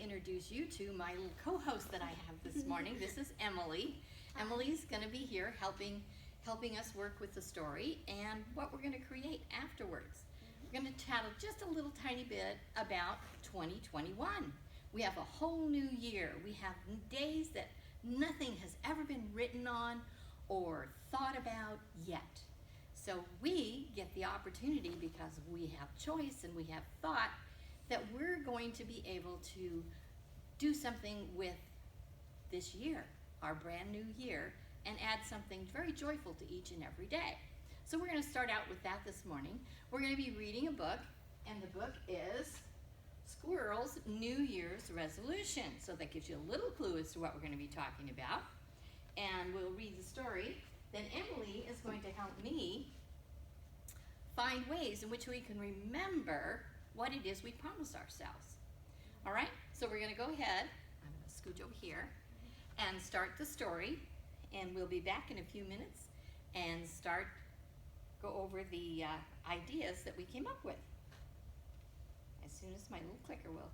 introduce you to my little co-host that I have this morning. This is Emily. Emily's going to be here helping us work with the story and what we're going to create afterwards. We're going to chat just a little tiny bit about 2021. We have a whole new year. We have days that nothing has ever been written on or thought about yet. So we get the opportunity, because we have choice and we have thought, that we're going to be able to do something with this year, our brand new year, and add something very joyful to each and every day. So we're going to start out with that this morning. We're going to be reading a book, and the book is Squirrel's New Year's Resolution. So that gives you a little clue as to what we're going to be talking about. And we'll read the story. Then Emily is going to help me find ways in which we can remember what it is we promised ourselves. All right, so we're going to go ahead. I'm going to scooch over here and start the story, and we'll be back in a few minutes and go over the ideas that we came up with as soon as my little clicker will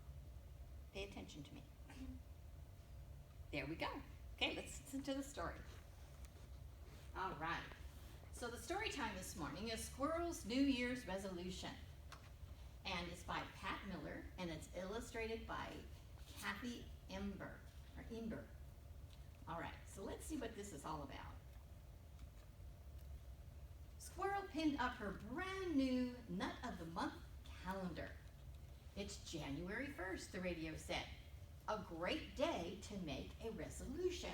pay attention to me. There we go. Okay, let's listen to the story. All right, so the story time this morning is Squirrel's New Year's Resolution. And it's by Pat Miller, and it's illustrated by Kathy Imber. All right, so let's see what this is all about. Squirrel pinned up her brand new Nut of the Month calendar. It's January 1st, the radio said. A great day to make a resolution.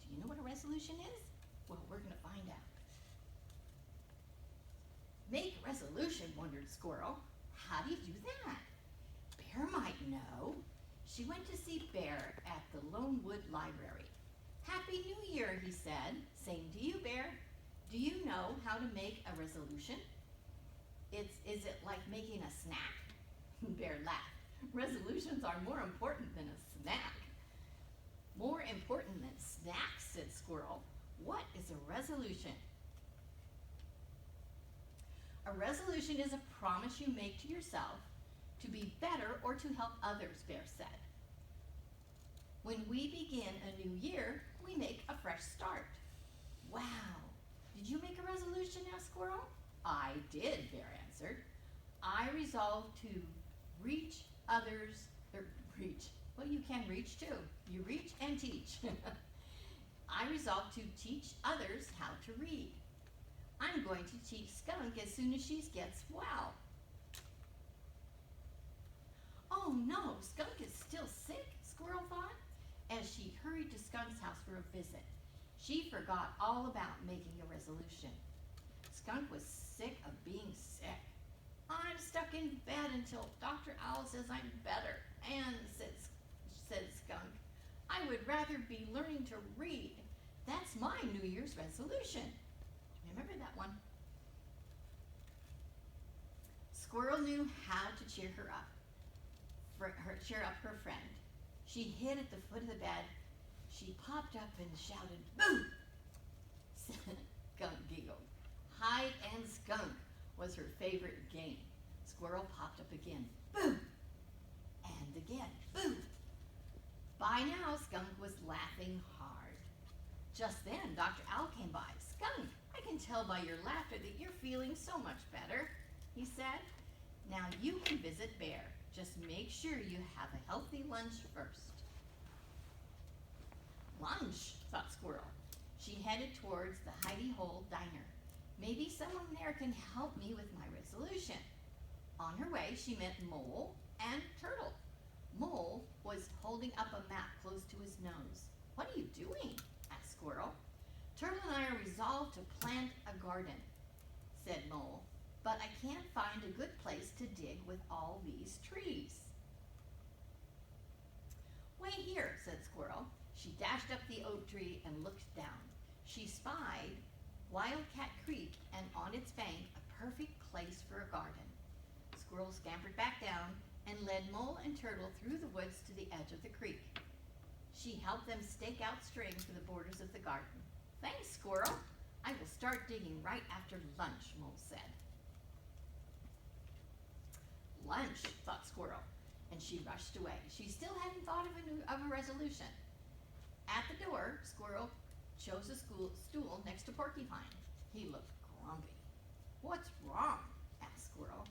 Do you know what a resolution is? Well, we're going to find out. Make a resolution, wondered Squirrel. How do you do that? Bear might know. She went to see Bear at the Lone Wood Library. Happy New Year, he said. Same to you, Bear. Do you know how to make a resolution? Is it like making a snack? Bear laughed. Resolutions are more important than a snack. More important than snacks, said Squirrel. What is a resolution? A resolution is a promise you make to yourself to be better or to help others, Bear said. When we begin a new year, we make a fresh start. Wow, did you make a resolution, asked Squirrel? I did, Bear answered. I resolved to reach others, well, you can reach too. You reach and teach. I resolved to teach others how to read. I'm going to teach Skunk as soon as she gets well. Oh no, Skunk is still sick, Squirrel thought, as she hurried to Skunk's house for a visit. She forgot all about making a resolution. Skunk was sick of being sick. I'm stuck in bed until Dr. Owl says I'm better, and said Skunk. I would rather be learning to read. That's my New Year's resolution. Remember that one? Squirrel knew how to cheer her up, cheer up her friend. She hid at the foot of the bed. She popped up and shouted, "Boo!" Skunk giggled. Hide and Skunk was her favorite game. Squirrel popped up again, "Boo!" And again, "Boo!" By now, Skunk was laughing hard. Just then, Dr. Owl came by. Skunk, I can tell by your laughter that you're feeling so much better, he said. Now you can visit Bear. Just make sure you have a healthy lunch first. Lunch, thought Squirrel. She headed towards the Hidey Hole Diner. Maybe someone there can help me with my resolution. On her way, she met Mole and Turtle. Mole was holding up a map close to his nose. What are you doing? Asked Squirrel. Turtle and I are resolved to plant a garden, said Mole, but I can't find a good place to dig with all these trees. Wait here, said Squirrel. She dashed up the oak tree and looked down. She spied Wildcat Creek, and on its bank, a perfect place for a garden. Squirrel scampered back down and led Mole and Turtle through the woods to the edge of the creek. She helped them stake out string for the borders of the garden. Thanks, Squirrel. I will start digging right after lunch, Mole said. Lunch, thought Squirrel. and she rushed away. She still hadn't thought of a resolution. At the door, Squirrel chose a stool next to Porcupine. He looked grumpy. "What's wrong?" asked Squirrel.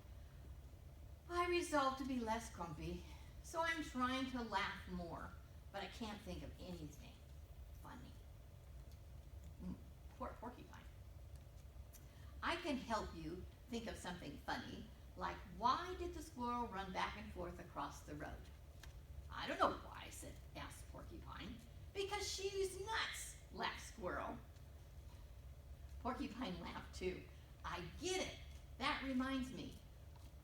"I resolved to be less grumpy, so I'm trying to laugh more, but I can't think of anything funny." Poor Porcupine. "I can help you think of something funny, like why did the squirrel run back and forth across the road?" "I don't know why," asked Porcupine. "Because she's nuts," laughed Squirrel. Porcupine laughed too. "I get it. That reminds me.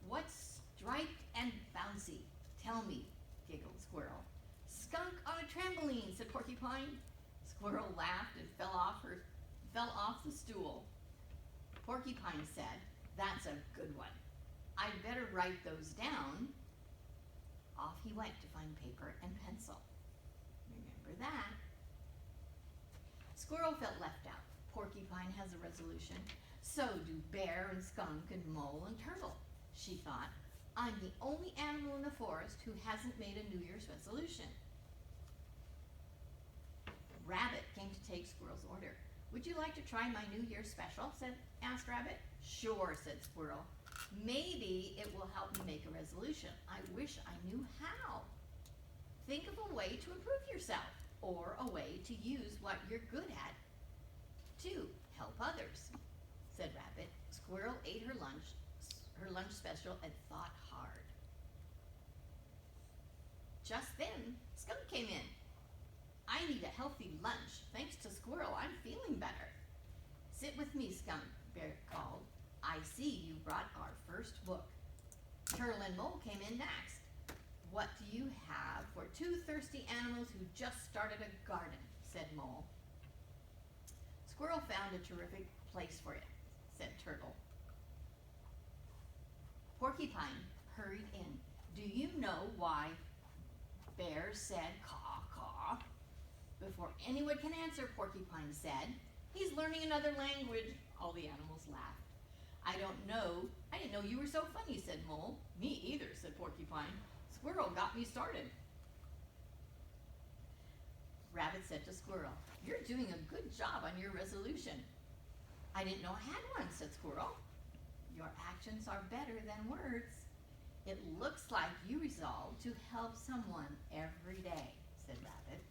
What's striped and bouncy? Tell me," giggled Squirrel. "Skunk on a trampoline," said Porcupine. Squirrel laughed and fell off the stool. Porcupine said, "That's a good one. I'd better write those down." Off he went to find paper and pencil. Remember that. Squirrel felt left out. Porcupine has a resolution. So do Bear and Skunk and Mole and Turtle. She thought, "I'm the only animal in the forest who hasn't made a New Year's resolution." Rabbit came to take Squirrel's order. "Would you like to try my New Year's special?" asked Rabbit. "Sure," said Squirrel. "Maybe it will help me make a resolution. I wish I knew how." "Think of a way to improve yourself, or a way to use what you're good at to help others," said Rabbit. Squirrel ate her lunch special, and thought hard. Just then, Skunk came in. "I need a healthy lunch. Thanks to Squirrel, I'm feeling better." "Sit with me, Skunk," Bear called. "I see you brought our first book." Turtle and Mole came in next. "What do you have for two thirsty animals who just started a garden?" said Mole. "Squirrel found a terrific place for it," said Turtle. Porcupine hurried in. "Do you know why Bear said caw, caw?" Before anyone can answer, Porcupine said, "He's learning another language." All the animals laughed. I didn't know you were so funny," said Mole. "Me either," said Porcupine. "Squirrel got me started." Rabbit said to Squirrel, "You're doing a good job on your resolution." "I didn't know I had one," said Squirrel. "Your actions are better than words. It looks like you resolved to help someone every day," said Rabbit.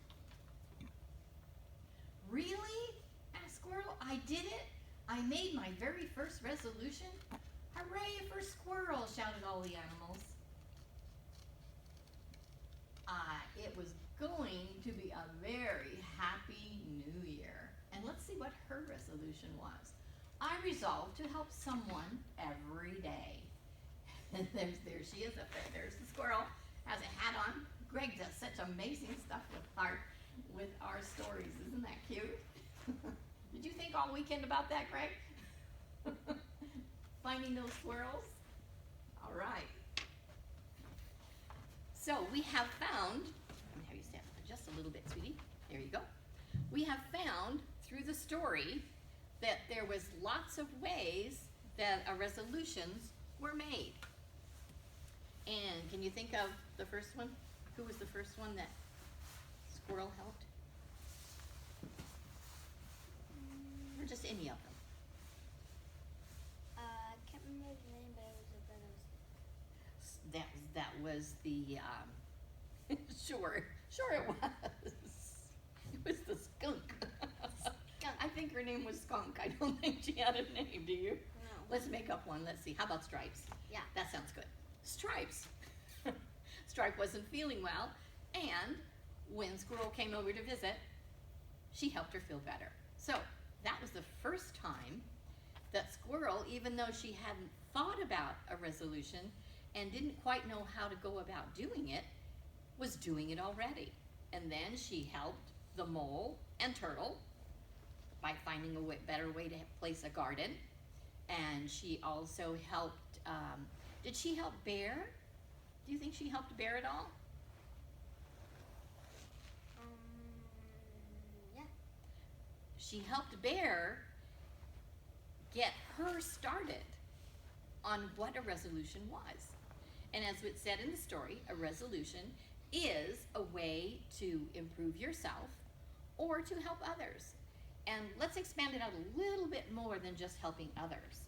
"Really?" asked Squirrel. "I did it? I made my very first resolution? Hooray for Squirrel!" shouted all the animals. It was going to be a very happy New Year. And let's see what her resolution was. "I resolved to help someone every day." And there she is up there. There's the squirrel, has a hat on. Greg does such amazing stuff with our stories. Isn't that cute? Did you think all weekend about that, Greg? Finding those squirrels? All right. So we have found, I'm going to have you stand up just a little bit, sweetie. There you go. We have found through the story that there was lots of ways that resolutions were made. And can you think of the first one? Who was the first one that Squirrel helped? Or just any of them? I can't remember the name, but it was a better. That was the sure it was. It was the skunk. Skunk. I think her name was Skunk. I don't think she had a name, do you? No. Let's make up one. Let's see. How about Stripes? Yeah. That sounds good. Stripes. Stripe wasn't feeling well, and when Squirrel came over to visit, she helped her feel better. So that was the first time that Squirrel, even though she hadn't thought about a resolution and didn't quite know how to go about doing it, was doing it already. And then she helped the Mole and Turtle by finding a better way to place a garden. And she also helped, did she help Bear? Do you think she helped Bear at all? Yeah. She helped Bear get her started on what a resolution was. And as it said in the story, a resolution is a way to improve yourself or to help others. And let's expand it out a little bit more than just helping others.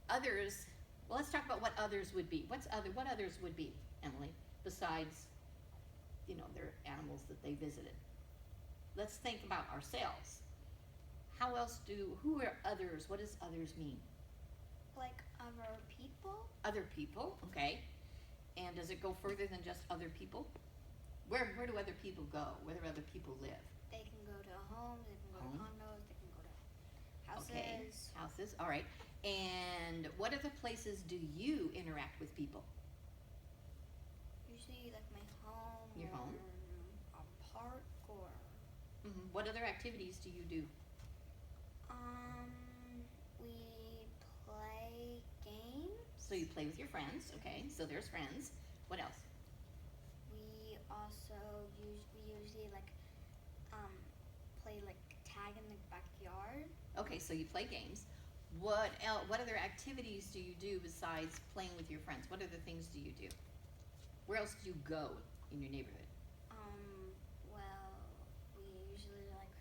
Others, well, let's talk about what others would be. What others would be, Emily, besides, their animals that they visited? Let's think about ourselves. Who are others? What does others mean? Like other people? Other people, okay. And does it go further than just other people? Where do other people go? Where do other people live? They can go to homes, they can go to condos, they can go to houses. Okay, houses, all right. And what other places do you interact with people? Usually like my home. Your or home? a park or What other activities do you do? we play games. So you play with your friends, okay, so there's friends. What else? We also usually like play like tag in the backyard. Okay, so you play games. What other activities do you do besides playing with your friends? What other things do you do? Where else do you go in your neighborhood? Well, we usually like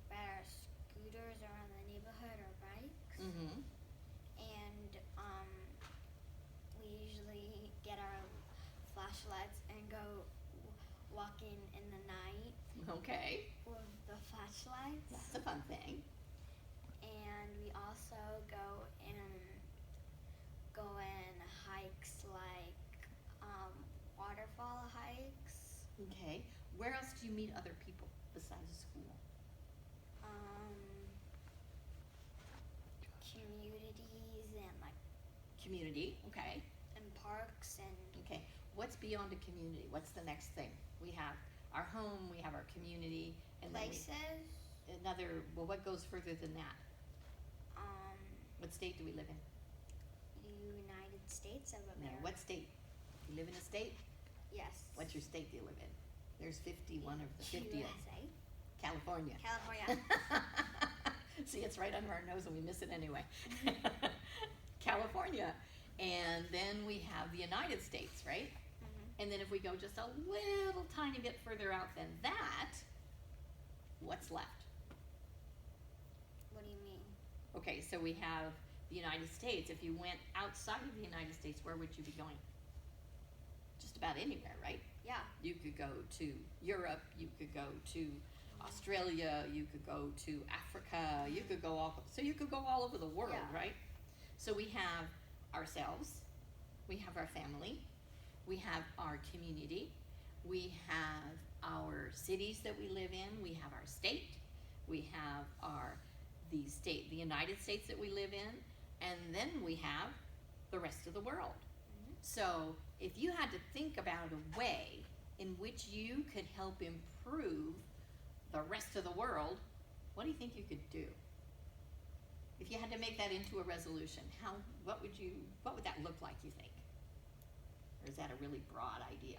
ride our scooters around the neighborhood or bikes. Mm-hmm. And we usually get our flashlights and go walking in the night Okay, with the flashlights. that's a fun thing. And we also go in hikes like waterfall hikes. Okay, where else do you meet other people besides school? Communities and like Community, okay. and parks and Okay, what's beyond a community? What's the next thing? We have our home, we have our community, and then places. what goes further than that? What state do we live in? United States of No, America. what state? You live in a state? Yes. What's your state do you live in? There's 51 of the 50th. USA. California. California. See, it's right under our nose and we miss it anyway. California. And then we have the United States, right? And then if we go just a little tiny bit further out than that, what's left? What do you mean? Okay, so we have the United States. If you went outside of the United States, where would you be going? Just about anywhere, right? Yeah. You could go to Europe, you could go to Australia, you could go to Africa, you could go all over the world, Yeah. right? So we have ourselves, we have our family, we have our community, we have our cities that we live in, we have our state, we have the United States that we live in, and then we have the rest of the world. So if you had to think about a way in which you could help improve the rest of the world, what do you think you could do? If you had to make that into a resolution, what would that look like, you think? Or is that a really broad idea?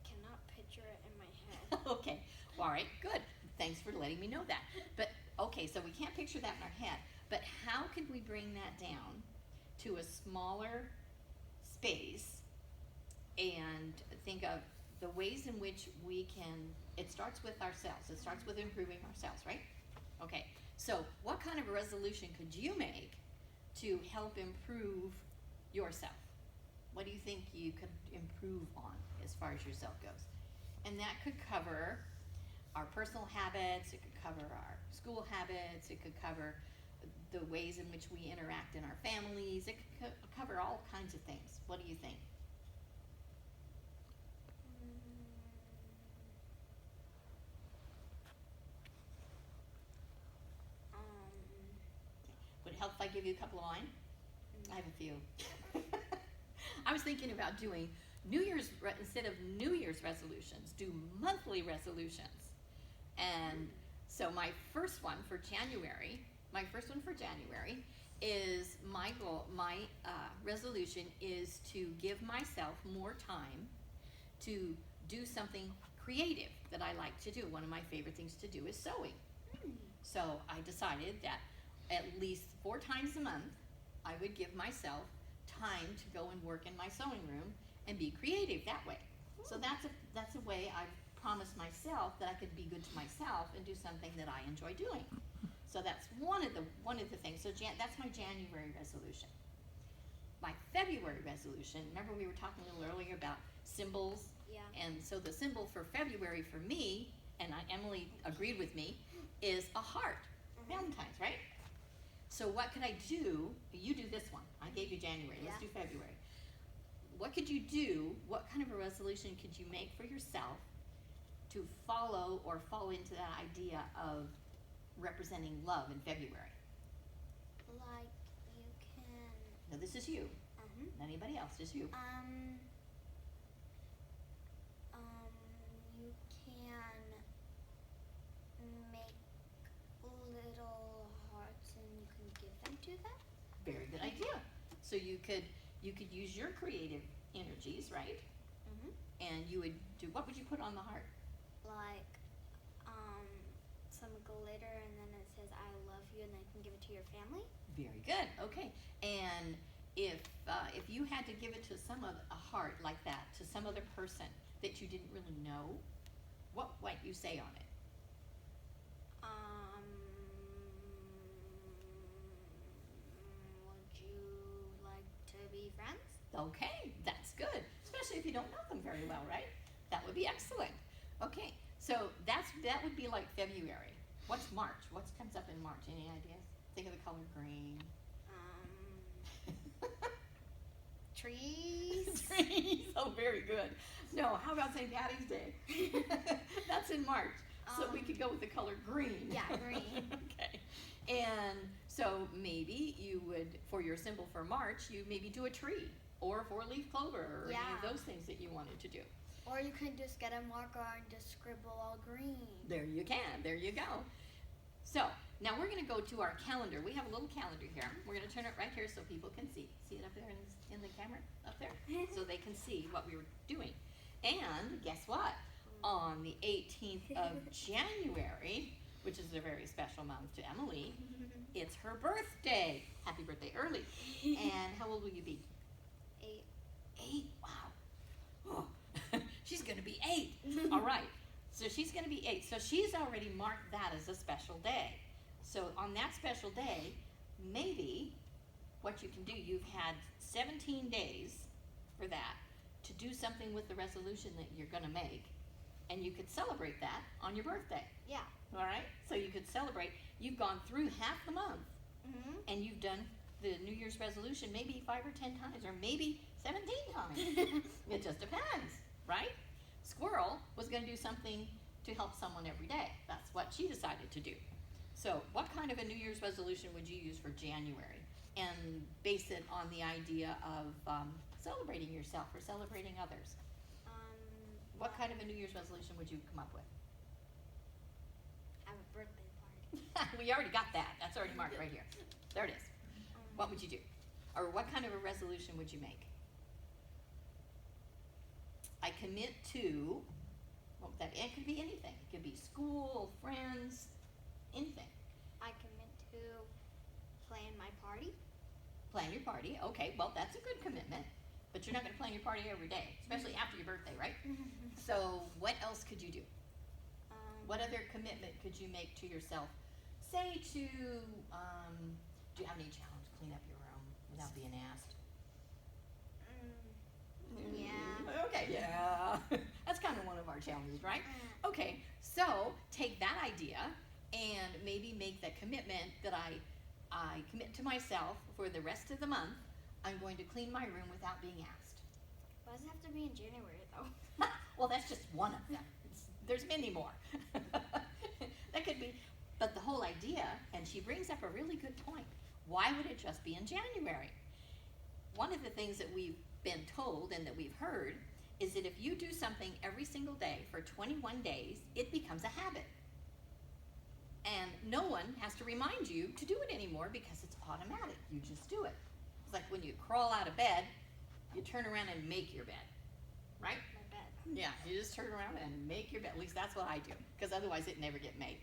Cannot picture it in my head. Okay, well, all right, good. Thanks for letting me know that. But, okay, so we can't picture that in our head, but how could we bring that down to a smaller space and think of the ways in which it starts with ourselves, it starts with improving ourselves, right? Okay, so what kind of a resolution could you make to help improve yourself? What do you think you could improve on as far as yourself goes? And that could cover our personal habits, it could cover our school habits, it could cover the ways in which we interact in our families, it could cover all kinds of things. What do you think? Would it help if I give you a couple of mine? I have a few. I was thinking about doing instead of New Year's resolutions, do monthly resolutions. And so my first one for January is my goal, my resolution is to give myself more time to do something creative that I like to do. One of my favorite things to do is sewing. So I decided that at least 4 times a month, I would give myself time to go and work in my sewing room and be creative that way. So that's a way I've promised myself that I could be good to myself and do something that I enjoy doing. So that's one of the things. So that's my January resolution. My February resolution, remember we were talking a little earlier about symbols? Yeah. And so the symbol for February for me, and Emily agreed with me, is a heart. Valentine's, right? So what could I do? You do this one. I gave you January. Let's do February. What could you do? What kind of a resolution could you make for yourself to follow or fall into that idea of representing love in February? Like you can. Now this is you. Anybody else? Just you. You can make little hearts and you can give them to them. Very good idea. So you could use your creative energies, right? And you would do, what would you put on the heart? Like some glitter and then it says I love you and then you can give it to your family. Very good. Okay. And if you had to give it to a heart like that to some other person that you didn't really know, what might you say on it? Would you like to be friends? Okay, that's good. Especially if you don't know them very well, right? That would be excellent. Okay, so that would be like February. What's March? What comes up in March? Any ideas? Think of the color green. Trees. Trees. Oh, very good. No, how about St. Patty's Day? That's in March. So we could go with the color green. Yeah, green. Okay. And so maybe you would, for your symbol for March, you maybe do a tree or a 4-leaf clover or any of those things that you wanted to do. Or you can just get a marker and just scribble all green. There you can. There you go. So now we're going to go to our calendar. We have a little calendar here. We're going to turn it right here so people can see. See it up there in the camera? Up there? So they can see what we were doing. And guess what? On the 18th of January, which is a very special month to Emily, it's her birthday. Happy birthday early. And how old will you be? 8. 8? Wow. Oh, she's going to be 8. All right. So she's going to be 8. So she's already marked that as a special day. So on that special day, maybe what you can do, you've had 17 days for that to do something with the resolution that you're going to make. And you could celebrate that on your birthday. Yeah. All right? So you could celebrate. You've gone through half the month. And you've done the New Year's resolution maybe 5 or 10 times, or maybe 17 times. It just depends, right? Squirrel was going to do something to help someone every day. That's what she decided to do. So what kind of a New Year's resolution would you use for January? And base it on the idea of celebrating yourself or celebrating others. What kind of a New Year's resolution would you come up with? Have a birthday party. We already got that. That's already marked right here. There it is. What would you do? Or what kind of a resolution would you make? I commit to, what would that be? It could be anything. It could be school, friends, anything. I commit to plan my party. Plan your party. Okay, well, that's a good commitment. But you're not going to plan your party every day, especially after your birthday, right? So what else could you do? What other commitment could you make to yourself? Say to, do you have any challenge to clean up your room without being asked? Yeah. Okay, yeah. That's kind of one of our challenges, right? Okay, so take that idea and maybe make the commitment that I commit to myself for the rest of the month. I'm going to clean my room without being asked. Why does it have to be in January, though? Well, that's just one of them. There's many more. That could be, but the whole idea, and she brings up a really good point. Why would it just be in January? One of the things that we've been told and that we've heard is that if you do something every single day for 21 days, it becomes a habit. And no one has to remind you to do it anymore because it's automatic. You just do it. It's like when you crawl out of bed, you turn around and make your bed, right? My bed. Yeah, you just turn around and make your bed. At least that's what I do, because otherwise it'd never get made.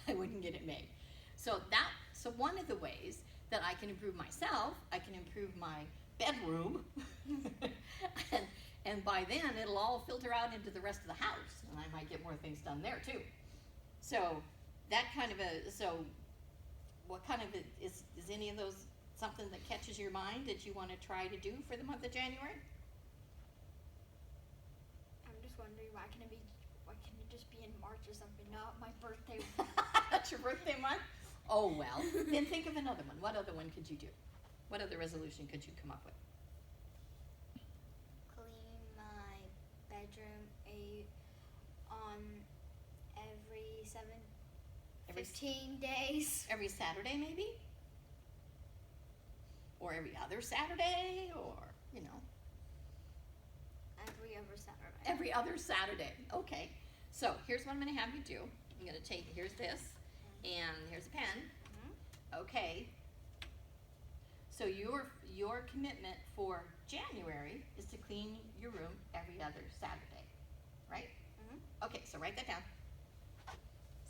I wouldn't get it made. So one of the ways that I can improve myself, I can improve my bedroom, and by then it'll all filter out into the rest of the house, and I might get more things done there too. So that kind of so what kind of is any of those something that catches your mind that you want to try to do for the month of January? I'm just wondering why can it just be in March or something, not my birthday? That's your birthday month? Oh well, then think of another one. What other one could you do? What other resolution could you come up with? Clean my bedroom on every 15 days. Every Saturday maybe? Or every other Saturday, or, you know. Every other Saturday. Every other Saturday, okay. So here's what I'm gonna have you do. I'm gonna take, here's this, and here's a pen. Okay. So your commitment for January is to clean your room every other Saturday, right? Okay, so write that down.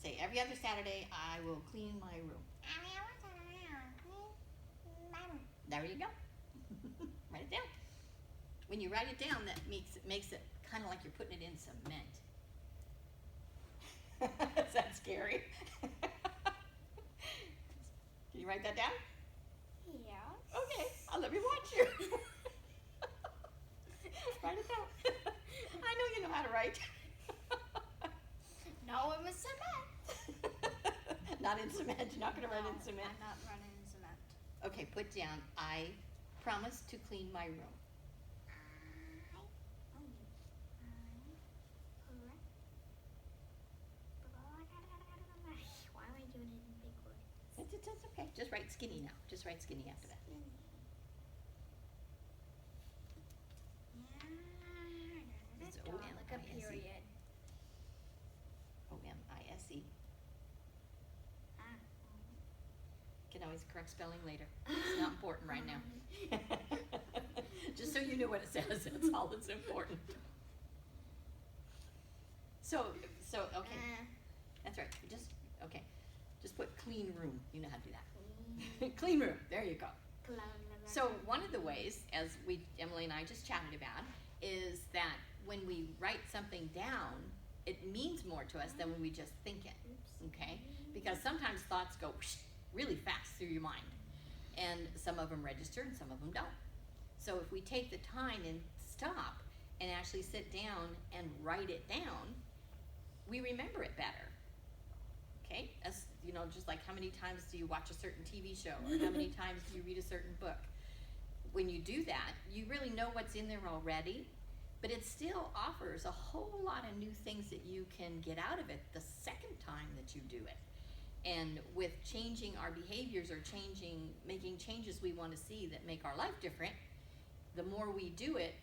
Say, every other Saturday I will clean my room. There you go. Write it down. When you write it down, that makes it kind of like you're putting it in cement. Is that scary? Can you write that down? Yeah. Okay, I'll let me watch you. Write it down. I know you know how to write. No, it was cement. Not in cement. You're not going to write in cement. I'm not running in cement. Okay, put down, I promise to clean my room. Why am I doing it in big words? It's okay. Just write skinny now. Just write skinny after that. It's Like a O-M-I-S-E. period. O-M-I-S-E. Can always correct spelling later. It's not important right now. Just so you know what it says, that's all that's important. So okay, that's right. Okay. Just put clean room. You know how to do that. Clean room. There you go. So one of the ways, as Emily and I just chatted about, is that when we write something down, it means more to us than when we just think it. Okay? Because sometimes thoughts go really fast through your mind, and some of them register and some of them don't. So if we take the time and stop and actually sit down and write it down, we remember it better. Okay? As you know, just like how many times do you watch a certain TV show, or how many times do you read a certain book? When you do that, you really know what's in there already, but it still offers a whole lot of new things that you can get out of it the second time that you do it. And with changing our behaviors, or making changes we want to see that make our life different, the more we do it,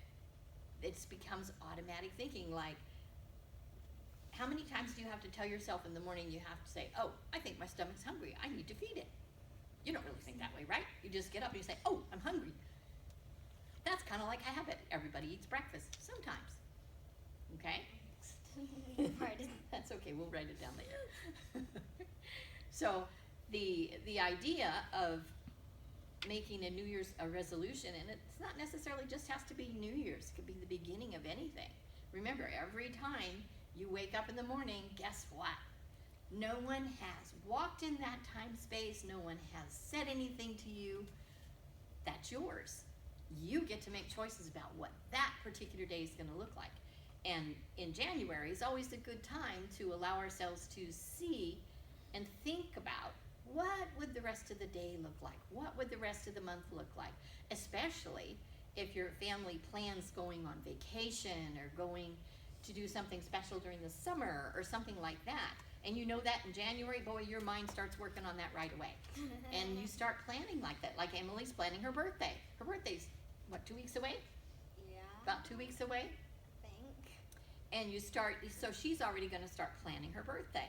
it becomes automatic thinking. Like, how many times do you have to tell yourself in the morning, you have to say, oh, I think my stomach's hungry, I need to feed it. You don't really think that way, right? You just get up and you say, oh, I'm hungry. That's kind of like a habit. Everybody eats breakfast sometimes. Okay? That's okay, we'll write it down later. So the idea of making a New Year's resolution, and it's not necessarily just has to be New Year's, it could be the beginning of anything. Remember, every time you wake up in the morning, guess what? No one has walked in that time space, no one has said anything to you. That's yours. You get to make choices about what that particular day is going to look like. And in January is always a good time to allow ourselves to see and think about, what would the rest of the day look like? What would the rest of the month look like? Especially if your family plans going on vacation, or going to do something special during the summer, or something like that. And you know that in January, boy, your mind starts working on that right away. And you start planning like that. Like Emily's planning her birthday. Her birthday's, what, 2 weeks away? Yeah. About 2 weeks away? I think. And you start, so she's already going to start planning her birthday.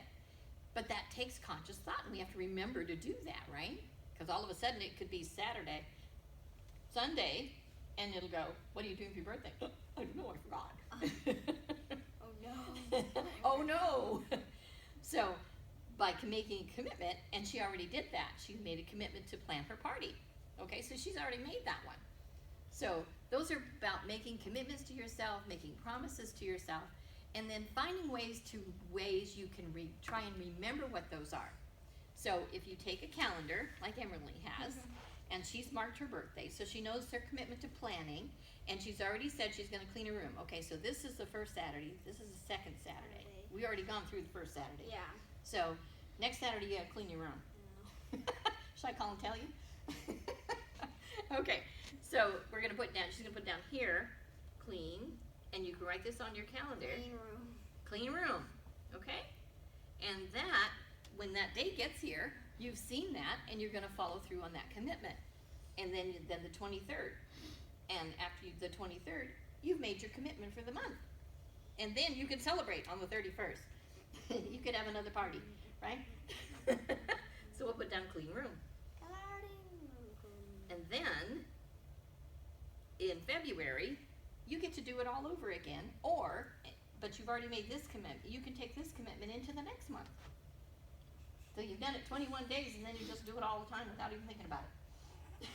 But that takes conscious thought, and we have to remember to do that, right? Because all of a sudden it could be Sunday, and it'll go, what are you doing for your birthday? I don't know, I forgot. Oh no. Oh no. So, by making a commitment, and she already did that. She made a commitment to plan her party. Okay, so she's already made that one. So those are about making commitments to yourself, making promises to yourself, and then finding ways you can try and remember what those are. So if you take a calendar, like Emily has, and she's marked her birthday, so she knows her commitment to planning, and she's already said she's going to clean her room. Okay, so this is the first Saturday, this is the second Saturday. We already gone through the first Saturday. Yeah. So next Saturday you gotta clean your room. No. Should I call and tell you? Okay, so we're gonna put down, she's gonna put down here, clean, and you can write this on your calendar. Clean room. Clean room, okay? And that, when that day gets here, you've seen that, and you're gonna follow through on that commitment. And then the 23rd, and after the 23rd, you've made your commitment for the month. And then you can celebrate on the 31st. You could have another party, right? So we'll put down clean room. And then, in February, you get to do it all over again, but you've already made this commitment. You can take this commitment into the next month. So you've done it 21 days, and then you just do it all the time without even thinking about it.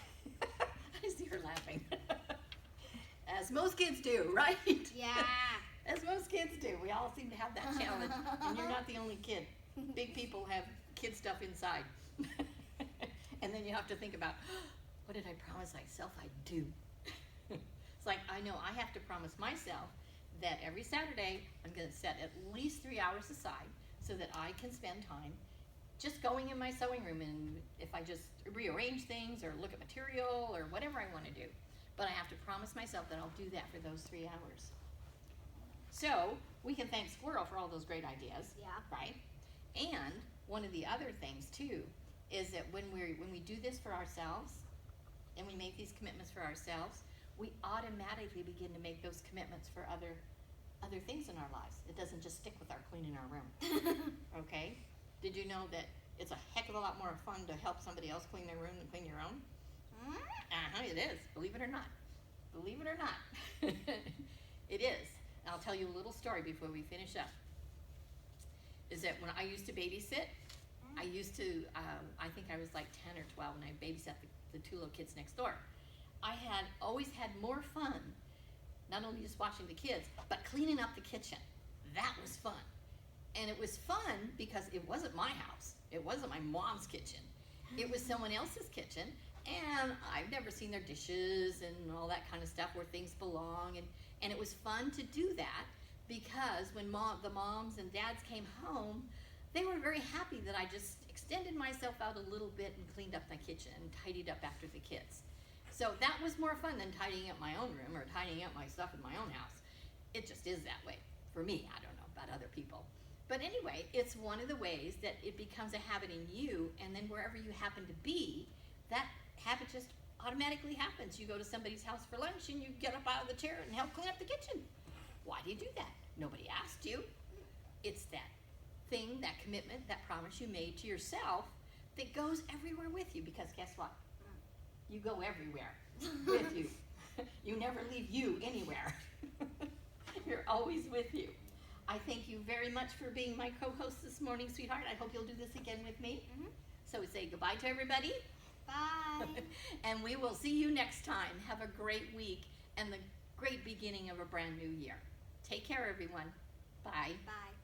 I see her laughing. As most kids do, right? Yeah. As most kids do. We all seem to have that challenge, and you're not the only kid. Big people have kid stuff inside. And then you have to think about, what did I promise myself I'd do? It's like, I know I have to promise myself that every Saturday I'm going to set at least 3 hours aside so that I can spend time just going in my sewing room, and if I just rearrange things or look at material or whatever I want to do. But I have to promise myself that I'll do that for those 3 hours. So we can thank Squirrel for all those great ideas. Yeah. Right? And one of the other things too is that when we do this for ourselves and we make these commitments for ourselves, we automatically begin to make those commitments for other things in our lives. It doesn't just stick with our cleaning our room. Okay? Did you know that it's a heck of a lot more fun to help somebody else clean their room than clean your own? It is. Believe it or not. Believe it or not. It is. And I'll tell you a little story before we finish up. Is that when I used to babysit, I used to, I think I was like 10 or 12 and I babysat the two little kids next door. I had always had more fun, not only just watching the kids, but cleaning up the kitchen. That was fun. And it was fun because it wasn't my house. It wasn't my mom's kitchen. It was someone else's kitchen. And I've never seen their dishes and all that kind of stuff where things belong. And it was fun to do that because when the moms and dads came home, they were very happy that I just extended myself out a little bit and cleaned up my kitchen and tidied up after the kids. So that was more fun than tidying up my own room or tidying up my stuff in my own house. It just is that way. For me, I don't know about other people. But anyway, it's one of the ways that it becomes a habit in you, and then wherever you happen to be, that habit just automatically happens. You go to somebody's house for lunch and you get up out of the chair and help clean up the kitchen. Why do you do that? Nobody asked you. It's that thing, that commitment, that promise you made to yourself that goes everywhere with you, because guess what? You go everywhere with you. You never leave you anywhere. You're always with you. I thank you very much for being my co-host this morning, sweetheart. I hope you'll do this again with me. So we say goodbye to everybody. Bye. And we will see you next time. Have a great week and the great beginning of a brand new year. Take care, everyone. Bye. Bye.